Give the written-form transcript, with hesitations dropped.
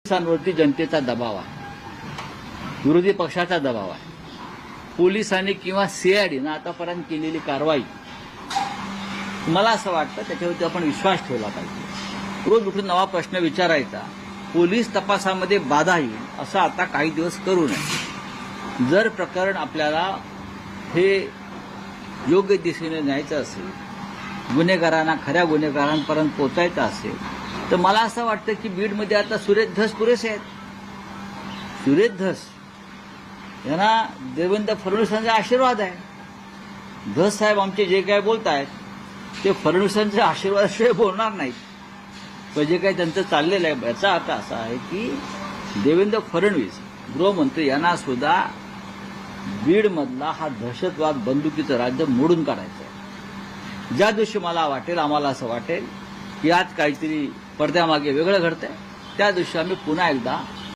पोलिसांवरती जनतेचा दबाव आहे, विरोधी पक्षाचा दबाव आहे. पोलिसांनी किंवा सीआयडीनं आतापर्यंत केलेली कारवाई, मला असं वाटतं त्याच्यावरती आपण विश्वास ठेवला पाहिजे. रोज उठून नवा प्रश्न विचारायचा, पोलीस तपासामध्ये बाधा येईल असं आता काही दिवस करू नये. जर प्रकरण आपल्याला हे योग्य दिशेने न्यायचं असेल, गुन्हेगारांना खऱ्या गुन्हेगारांपर्यंत पोहोचायचं असेल, तर मला असं वाटतं की बीडमध्ये आता सुरेश धस पुरेसे आहेत. सुरेश धस यांना देवेंद्र फडणवीसांचा आशीर्वाद आहे. धस साहेब आमचे जे काय बोलतायत ते फडणवीसांच्या आशीर्वादाशिवाय बोलणार नाहीत. पण जे काही त्यांचं चाललेलं आहे याचा अर्थ असा आहे की देवेंद्र फडणवीस गृहमंत्री यांना सुद्धा बीडमधला हा दहशतवाद बंदुकीचं राज्य मोडून काढायचं आहे. ज्या दिवशी मला वाटेल, आम्हाला असं वाटेल की आज काहीतरी पडद्यामागे वेगळं घडतंय, त्या दिवशी आम्ही पुन्हा एकदा